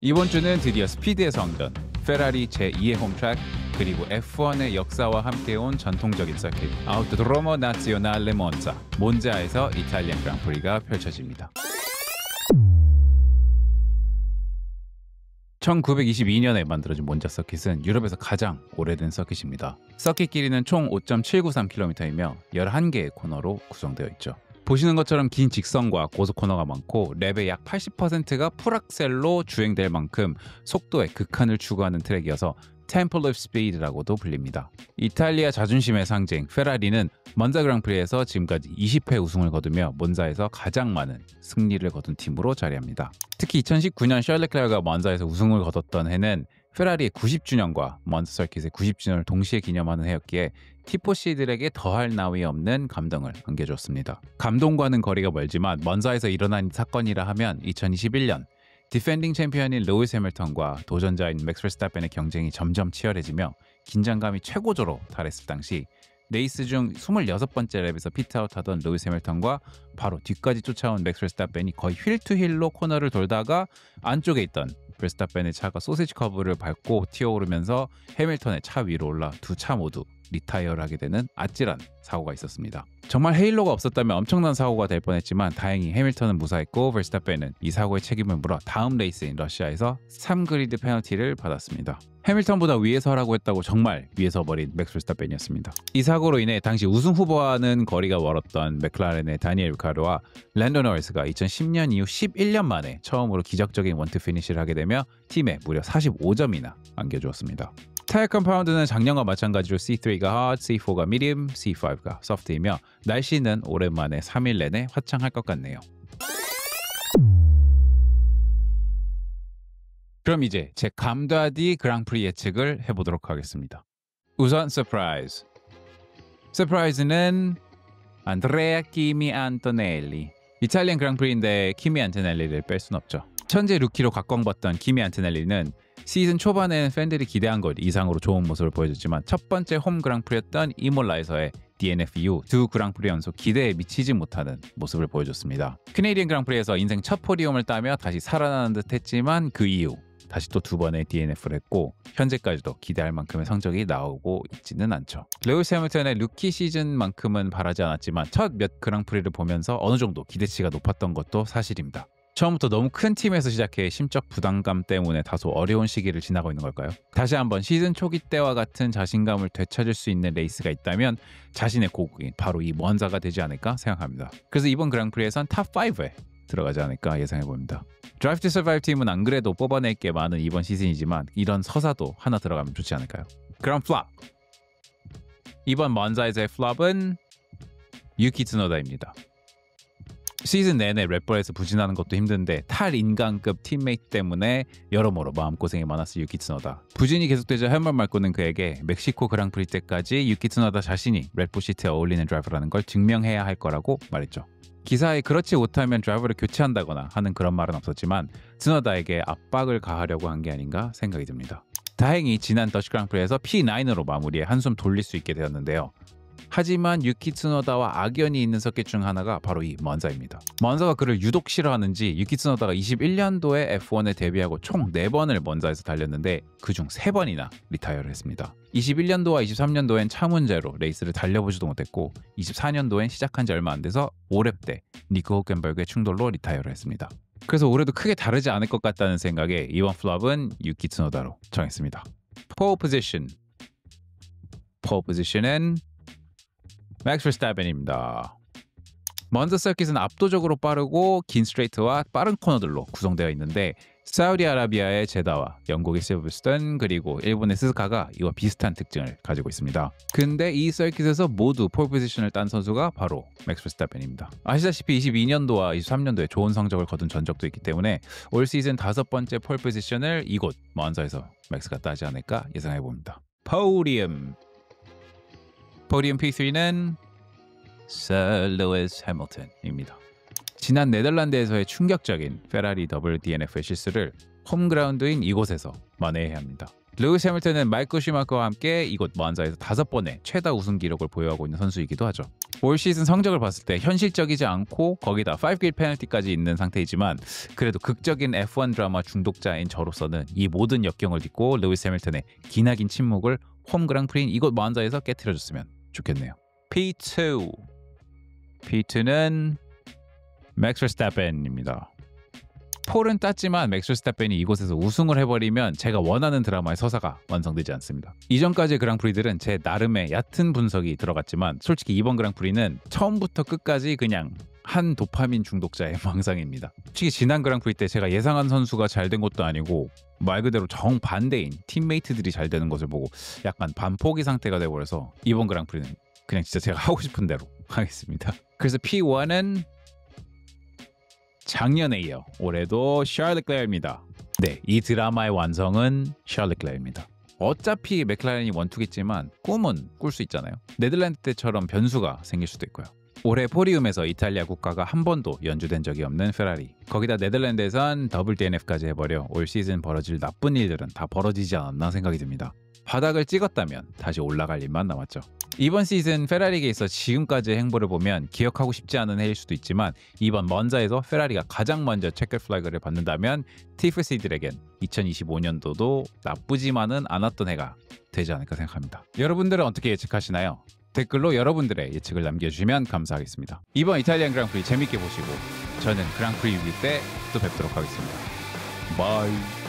이번 주는 드디어 스피드의 성전, 페라리 제2의 홈트랙, 그리고 F1의 역사와 함께온 전통적인 서킷, 아우토드로모 나지오날레 몬자에서 이탈리안 그랑프리가 펼쳐집니다. 1922년에 만들어진 몬자 서킷은 유럽에서 가장 오래된 서킷입니다. 서킷 길이는 총 5.793km이며 11개의 코너로 구성되어 있죠. 보시는 것처럼 긴 직선과 고속 코너가 많고 랩의 약 80%가 풀악셀로 주행될 만큼 속도의 극한을 추구하는 트랙이어서 Temple of Speed라고도 불립니다. 이탈리아 자존심의 상징 페라리는 몬자 그랑프리에서 지금까지 20회 우승을 거두며 몬자에서 가장 많은 승리를 거둔 팀으로 자리합니다. 특히 2019년 셜 르클레르가 몬자에서 우승을 거뒀던 해는 페라리의 90주년과 몬자 서킷의 90주년을 동시에 기념하는 해였기에 티포시들에게 더할 나위 없는 감동을 안겨줬습니다. 감동과는 거리가 멀지만 몬자에서 일어난 사건이라 하면 2021년 디펜딩 챔피언인 루이스 해밀턴과 도전자인 맥스 버스타펜의 경쟁이 점점 치열해지며 긴장감이 최고조로 달했을 당시 레이스 중 26번째 랩에서 피트아웃하던 루이스 해밀턴과 바로 뒤까지 쫓아온 맥스 버스타펜이 거의 휠 투 휠로 코너를 돌다가 안쪽에 있던 버스타펜의 차가 소시지 커브를 밟고 튀어오르면서 해밀턴의 차 위로 올라 두 차 모두 리타이어를 하게 되는 아찔한 사고가 있었습니다. 정말 헤일로가 없었다면 엄청난 사고가 될 뻔했지만 다행히 해밀턴은 무사했고 버스타펜은 이 사고의 책임을 물어 다음 레이스인 러시아에서 3그리드 페널티를 받았습니다. 해밀턴보다 위에서 하라고 했다고 정말 위에서 버린 맥스 버스타펜이었습니다. 이 사고로 인해 당시 우승 후보와는 거리가 멀었던 맥클라렌의 다니엘 리카르도와 랜도 노리스가 2010년 이후 11년 만에 처음으로 기적적인 원투 피니시를 하게 되며 팀에 무려 45점이나 안겨주었습니다. 타이어 컴파운드는 작년과 마찬가지로 C3가 hard, C4가 medium, C5가 soft이며 날씨는 오랜만에 3일 내내 화창할 것 같네요. 그럼 이제 제 감다디 그랑프리 예측을 해보도록 하겠습니다. 우선 서프라이즈. 서프라이즈는 안드레아 키미 안토넬리. 이탈리안 그랑프리인데 키미 안토넬리를 뺄 순 없죠. 천재 루키로 각광받던 키미 안토넬리는 시즌 초반에는 팬들이 기대한 것 이상으로 좋은 모습을 보여줬지만 첫 번째 홈 그랑프리였던 이몰라에서의 DNF 이후 두 그랑프리 연속 기대에 미치지 못하는 모습을 보여줬습니다. 캐네디언 그랑프리에서 인생 첫 포디움을 따며 다시 살아나는 듯 했지만 그 이후 다시 또 두 번의 DNF를 했고 현재까지도 기대할 만큼의 성적이 나오고 있지는 않죠. 레이스 해밀턴의 루키 시즌만큼은 바라지 않았지만 첫 몇 그랑프리를 보면서 어느 정도 기대치가 높았던 것도 사실입니다. 처음부터 너무 큰 팀에서 시작해 심적 부담감 때문에 다소 어려운 시기를 지나고 있는 걸까요? 다시 한번 시즌 초기 때와 같은 자신감을 되찾을 수 있는 레이스가 있다면 자신의 고국인 바로 이 몬자가 되지 않을까 생각합니다. 그래서 이번 그랑프리에선 탑 5에 들어가지 않을까 예상해봅니다. 드라이브 투 서바이브 팀은 안 그래도 뽑아낼 게 많은 이번 시즌이지만 이런 서사도 하나 들어가면 좋지 않을까요? 그럼 플롭! 이번 몬자에서의 플롭은 유키 츠노다입니다. 시즌 내내 랩벌에서 부진하는 것도 힘든데 탈인간급 팀메이트 때문에 여러모로 마음고생이 많았을 유키 츠노다. 부진이 계속되자 할 말 말고는 그에게 멕시코 그랑프리 때까지 유키 츠노다 자신이 랩볼 시트에 어울리는 드라이버라는 걸 증명해야 할 거라고 말했죠. 기사에 그렇지 못하면 드라이버를 교체한다거나 하는 그런 말은 없었지만 츠노다에게 압박을 가하려고 한 게 아닌가 생각이 듭니다. 다행히 지난 더치 그랑프리에서 P9으로 마무리해 한숨 돌릴 수 있게 되었는데요. 하지만 유키 츠노다와 악연이 있는 서킷 중 하나가 바로 이 몬자입니다. 몬자가 그를 유독 싫어하는지 유키 츠노다가 21년도에 F1에 데뷔하고 총 4번을 몬자에서 달렸는데 그중 3번이나 리타이어를 했습니다. 21년도와 23년도엔 차 문제로 레이스를 달려보지도 못했고 24년도엔 시작한 지 얼마 안 돼서 5랩 때 니코 호켄버그의 충돌로 리타이어를 했습니다. 그래서 올해도 크게 다르지 않을 것 같다는 생각에 이번 플롭은 유키 츠노다로 정했습니다. 폴 포지션은 맥스 버스타펜입니다. 몬자 서킷은 압도적으로 빠르고 긴 스트레이트와 빠른 코너들로 구성되어 있는데 사우디아라비아의 제다와 영국의 실버스턴 그리고 일본의 스즈카가 이와 비슷한 특징을 가지고 있습니다. 근데 이 서킷에서 모두 폴 포지션을 딴 선수가 바로 맥스 버스타펜입니다. 아시다시피 22년도와 23년도에 좋은 성적을 거둔 전적도 있기 때문에 올 시즌 5번째 폴 포지션을 이곳 몬자에서 맥스가 따지 않을까 예상해봅니다. 포디움 P3는 서 루이스 해밀턴입니다. 지난 네덜란드에서의 충격적인 페라리 더블 DNF의 실수를 홈그라운드인 이곳에서 만회해야 합니다. 루이스 해밀턴은 마이클 슈마커와 함께 이곳 먼자에서 5번의 최다 우승 기록을 보유하고 있는 선수이기도 하죠. 올 시즌 성적을 봤을 때 현실적이지 않고 거기다 5길 페널티까지 있는 상태이지만 그래도 극적인 F1 드라마 중독자인 저로서는 이 모든 역경을 딛고 루이스 해밀턴의 기나긴 침묵을 홈 그랑프리인 이곳 먼자에서 깨트려줬으면 좋겠네요. P2는 맥스 버스태펜입니다. 폴은 땄지만 맥스 버스태펜이 이곳에서 우승을 해버리면 제가 원하는 드라마의 서사가 완성되지 않습니다. 이전까지의 그랑프리들은 제 나름의 얕은 분석이 들어갔지만 솔직히 이번 그랑프리는 처음부터 끝까지 그냥 한 도파민 중독자의 망상입니다. 솔직히 지난 그랑프리 때 제가 예상한 선수가 잘 된 것도 아니고 말 그대로 정반대인 팀메이트들이 잘 되는 것을 보고 약간 반포기 상태가 돼버려서 이번 그랑프리는 그냥 진짜 제가 하고 싶은 대로 하겠습니다. 그래서 P1은 작년에 이어 올해도 샤를 르클레르입니다. 네, 이 드라마의 완성은 샤를 르클레르입니다. 어차피 맥클라렌이 원투겠지만 꿈은 꿀 수 있잖아요. 네덜란드 때처럼 변수가 생길 수도 있고요. 올해 포디움에서 이탈리아 국가가 한 번도 연주된 적이 없는 페라리. 거기다 네덜란드에선 더블 DNF까지 해버려 올 시즌 벌어질 나쁜 일들은 다 벌어지지 않았나 생각이 듭니다. 바닥을 찍었다면 다시 올라갈 일만 남았죠. 이번 시즌 페라리에 있어 지금까지의 행보를 보면 기억하고 싶지 않은 해일 수도 있지만 이번 먼자에서 페라리가 가장 먼저 체커 플래그를 받는다면 티프시들에겐 2025년도도 나쁘지만은 않았던 해가 되지 않을까 생각합니다. 여러분들은 어떻게 예측하시나요? 댓글로 여러분들의 예측을 남겨주시면 감사하겠습니다. 이번 이탈리안 그랑프리 재밌게 보시고 저는 그랑프리 리뷰 때 또 뵙도록 하겠습니다. 바이.